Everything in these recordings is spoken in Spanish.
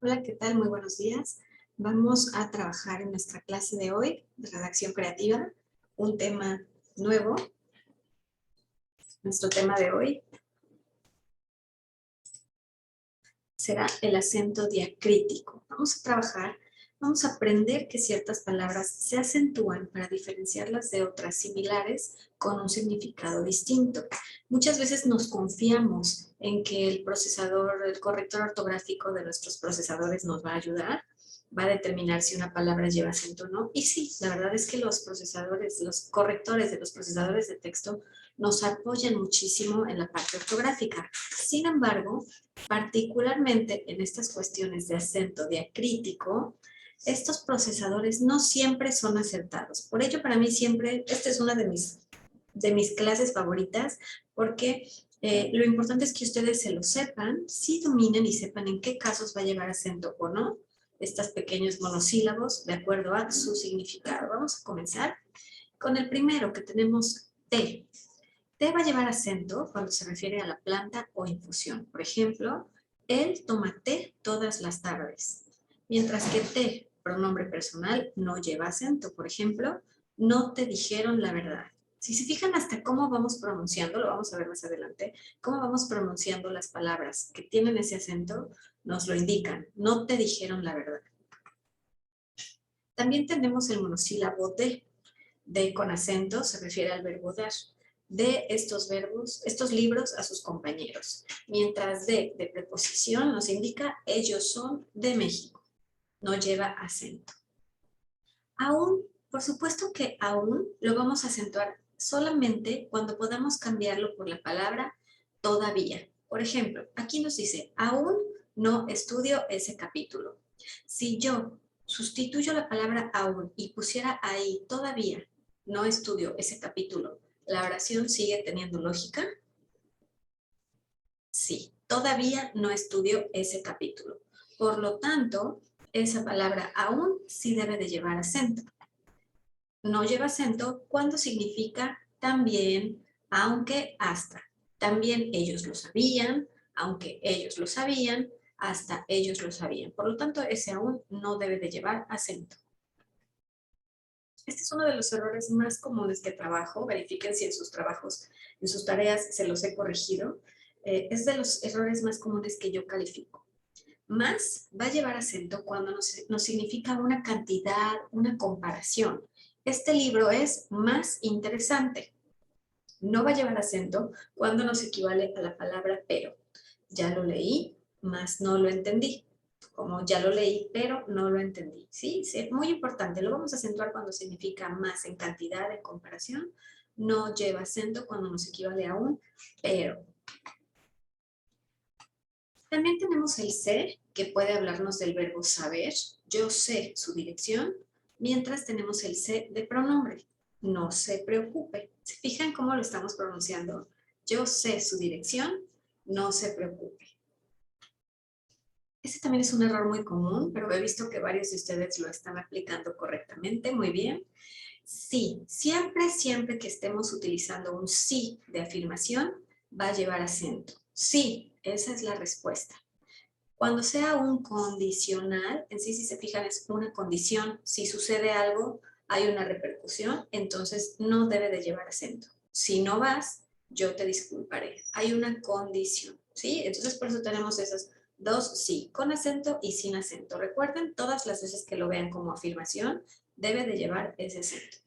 Hola, ¿qué tal? Muy buenos días. Vamos a trabajar en nuestra clase de hoy de redacción creativa, un tema nuevo. Nuestro tema de hoy será el acento diacrítico. Vamos a aprender que ciertas palabras se acentúan para diferenciarlas de otras similares con un significado distinto. Muchas veces nos confiamos en que el corrector ortográfico de nuestros procesadores nos va a ayudar, va a determinar si una palabra lleva acento o no. Y sí, la verdad es que los correctores de los procesadores de texto nos apoyan muchísimo en la parte ortográfica. Sin embargo, particularmente en estas cuestiones de acento diacrítico, estos procesadores no siempre son acertados. Por ello, para mí siempre, esta es una de mis clases favoritas, porque lo importante es que ustedes se lo sepan, sí dominen y sepan en qué casos va a llevar acento o no, estos pequeños monosílabos de acuerdo a su significado. Vamos a comenzar con el primero, que tenemos té. Té va a llevar acento cuando se refiere a la planta o infusión. Por ejemplo, él toma té todas las tardes. Mientras que té, pronombre personal, no lleva acento. Por ejemplo, no te dijeron la verdad. Si se fijan hasta cómo vamos pronunciando, lo vamos a ver más adelante, cómo vamos pronunciando las palabras que tienen ese acento, nos lo indican. No te dijeron la verdad. También tenemos el monosílabo de. De con acento se refiere al verbo dar. De estos libros a sus compañeros. Mientras de preposición nos indica ellos son de México. No lleva acento. Aún, por supuesto que aún lo vamos a acentuar solamente cuando podamos cambiarlo por la palabra todavía. Por ejemplo, aquí nos dice, aún no estudio ese capítulo. Si yo sustituyo la palabra aún y pusiera ahí todavía, no estudio ese capítulo, ¿la oración sigue teniendo lógica? Sí, todavía no estudio ese capítulo. Por lo tanto, esa palabra aún sí debe de llevar acento. No lleva acento cuando significa también, aunque, hasta. También ellos lo sabían, aunque ellos lo sabían, hasta ellos lo sabían. Por lo tanto, ese aún no debe de llevar acento. Este es uno de los errores más comunes que trabajo. Verifiquen si en sus trabajos, en sus tareas se los he corregido. Es de los errores más comunes que yo califico. Más va a llevar acento cuando nos significa una cantidad, una comparación. Este libro es más interesante. No va a llevar acento cuando nos equivale a la palabra pero. Ya lo leí, más no lo entendí. Como ya lo leí, pero no lo entendí. ¿Sí? Sí, muy importante. Lo vamos a acentuar cuando significa más en cantidad, en comparación. No lleva acento cuando nos equivale a un pero. También tenemos el sé, que puede hablarnos del verbo saber. Yo sé su dirección. Mientras tenemos el sé de pronombre. No se preocupe. ¿Se fijan cómo lo estamos pronunciando? Yo sé su dirección. No se preocupe. Este también es un error muy común, pero he visto que varios de ustedes lo están aplicando correctamente. Muy bien. Sí, siempre que estemos utilizando un sí de afirmación, va a llevar acento. Sí, esa es la respuesta. Cuando sea un condicional, en sí, si se fijan, es una condición. Si sucede algo, hay una repercusión, entonces no debe de llevar acento. Si no vas, yo te disculparé. Hay una condición, ¿sí? Entonces, por eso tenemos esos dos sí, con acento y sin acento. Recuerden, todas las veces que lo vean como afirmación, debe de llevar ese acento.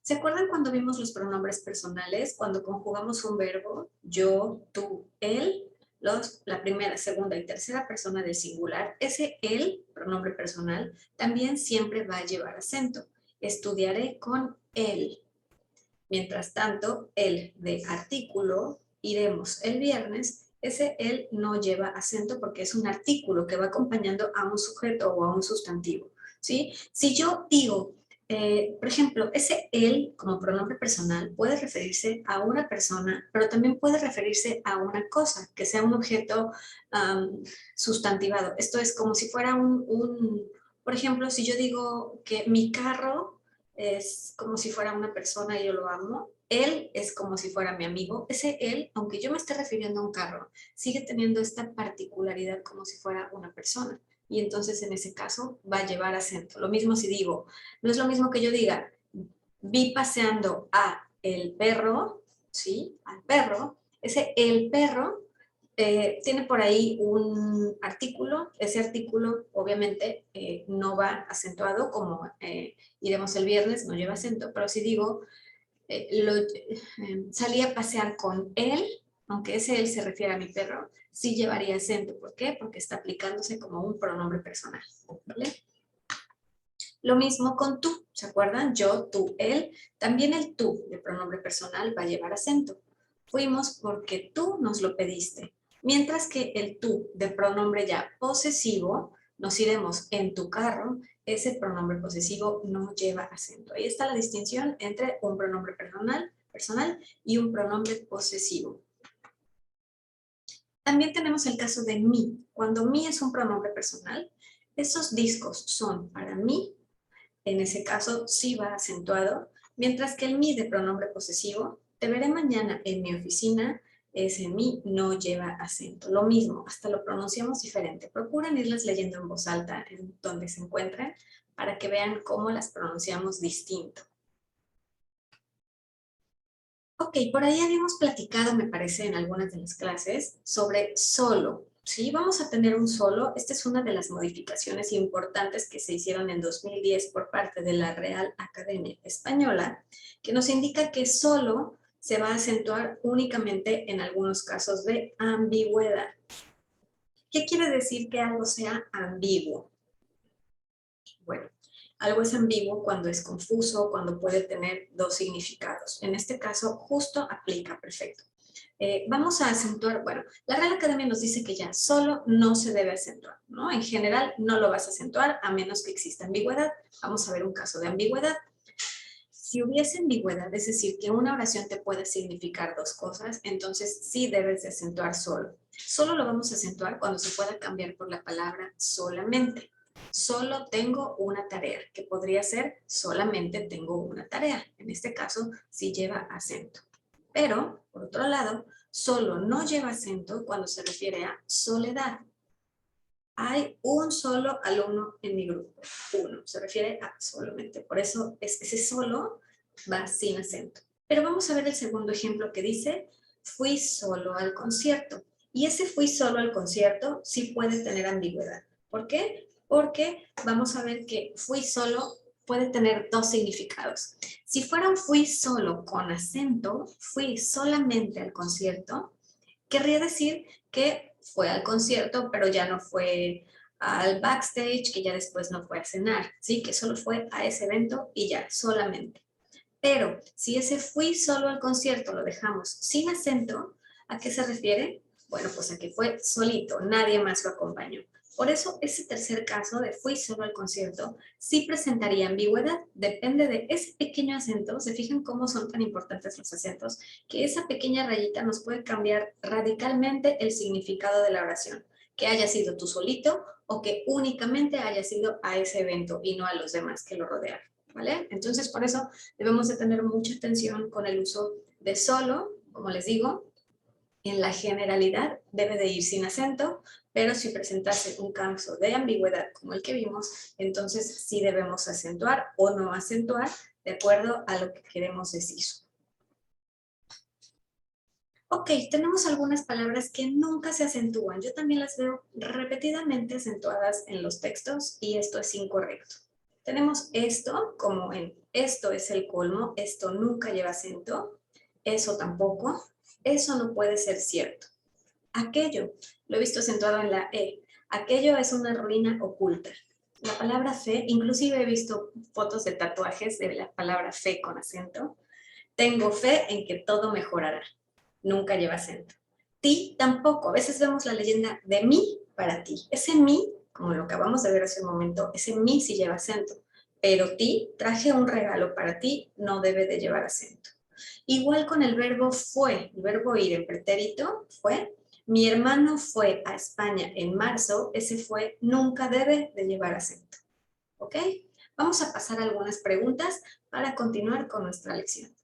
¿Se acuerdan cuando vimos los pronombres personales? Cuando conjugamos un verbo, yo, tú, él, la primera, segunda y tercera persona del singular, ese él, pronombre personal, también siempre va a llevar acento. Estudiaré con él. Mientras tanto, el de artículo, iremos el viernes, ese él no lleva acento porque es un artículo que va acompañando a un sujeto o a un sustantivo, ¿sí? Si yo digo, por ejemplo, ese él como pronombre personal puede referirse a una persona, pero también puede referirse a una cosa, que sea un objeto sustantivado. Esto es como si fuera por ejemplo, si yo digo que mi carro es como si fuera una persona y yo lo amo, Él es como si fuera mi amigo. Ese él, aunque yo me esté refiriendo a un carro, sigue teniendo esta particularidad como si fuera una persona. Y entonces en ese caso va a llevar acento. Lo mismo si digo, no es lo mismo que yo diga, vi paseando a el perro, ¿sí? Al perro. Ese el perro tiene por ahí un artículo. Ese artículo obviamente no va acentuado como iremos el viernes, no lleva acento, pero si digo salí a pasear con él, aunque ese él se refiere a mi perro, sí llevaría acento. ¿Por qué? Porque está aplicándose como un pronombre personal, ¿vale? Lo mismo con tú, ¿se acuerdan? Yo, tú, él. También el tú de pronombre personal va a llevar acento. Fuimos porque tú nos lo pediste. Mientras que el tú de pronombre ya posesivo, nos iremos en tu carro, ese pronombre posesivo no lleva acento. Ahí está la distinción entre un pronombre personal y un pronombre posesivo. También tenemos el caso de mí. Cuando mí es un pronombre personal, esos discos son para mí. En ese caso sí va acentuado, mientras que el mí de pronombre posesivo, te veré mañana en mi oficina, ese mí no lleva acento. Lo mismo, hasta lo pronunciamos diferente. Procuren irlas leyendo en voz alta en donde se encuentren para que vean cómo las pronunciamos distinto. Ok, por ahí habíamos platicado, me parece, en algunas de las clases sobre solo. Sí, vamos a tener un solo. Esta es una de las modificaciones importantes que se hicieron en 2010 por parte de la Real Academia Española, que nos indica que solo se va a acentuar únicamente en algunos casos de ambigüedad. ¿Qué quiere decir que algo sea ambiguo? Bueno, algo es ambiguo cuando es confuso, cuando puede tener dos significados. En este caso, justo aplica perfecto. Vamos a acentuar, bueno, la Real Academia nos dice que ya solo no se debe acentuar, ¿no? En general no lo vas a acentuar a menos que exista ambigüedad. Vamos a ver un caso de ambigüedad. Si hubiese ambigüedad, es decir, que una oración te puede significar dos cosas, entonces sí debes de acentuar solo. Solo lo vamos a acentuar cuando se pueda cambiar por la palabra solamente. Solo tengo una tarea, que podría ser solamente tengo una tarea. En este caso, sí lleva acento. Pero, por otro lado, solo no lleva acento cuando se refiere a soledad. Hay un solo alumno en mi grupo. Uno, se refiere a solamente. Por eso ese solo va sin acento. Pero vamos a ver el segundo ejemplo que dice, fui solo al concierto. Y ese fui solo al concierto sí puede tener ambigüedad. ¿Por qué? Porque vamos a ver que fui solo puede tener dos significados. Si fuera un fui solo con acento, fui solamente al concierto, querría decir que fue al concierto, pero ya no fue al backstage, que ya después no fue a cenar, ¿sí? Que solo fue a ese evento y ya, solamente. Pero si ese fui solo al concierto lo dejamos sin acento, ¿a qué se refiere? Bueno, pues a que fue solito, nadie más lo acompañó. Por eso ese tercer caso de fui solo al concierto sí presentaría ambigüedad, depende de ese pequeño acento. Se fijan cómo son tan importantes los acentos, que esa pequeña rayita nos puede cambiar radicalmente el significado de la oración, que haya sido tú solito o que únicamente haya sido a ese evento y no a los demás que lo rodearon, ¿vale? Entonces por eso debemos de tener mucha atención con el uso de solo, como les digo, en la generalidad debe de ir sin acento, pero si presentase un caso de ambigüedad como el que vimos, entonces sí debemos acentuar o no acentuar de acuerdo a lo que queremos decir. Ok, tenemos algunas palabras que nunca se acentúan. Yo también las veo repetidamente acentuadas en los textos y esto es incorrecto. Tenemos esto como en esto es el colmo, esto nunca lleva acento, eso tampoco, eso no puede ser cierto. Aquello, lo he visto acentuado en la E, aquello es una ruina oculta. La palabra fe, inclusive he visto fotos de tatuajes de la palabra fe con acento. Tengo fe en que todo mejorará. Nunca lleva acento. Ti tampoco. A veces vemos la leyenda de mí para ti. Ese mí, como lo acabamos de ver hace un momento, ese mí sí lleva acento. Pero ti, traje un regalo para ti, no debe de llevar acento. Igual con el verbo fue, el verbo ir en pretérito, fue. Mi hermano fue a España en marzo, ese fue nunca debe de llevar acento. ¿Ok? Vamos a pasar a algunas preguntas para continuar con nuestra lección.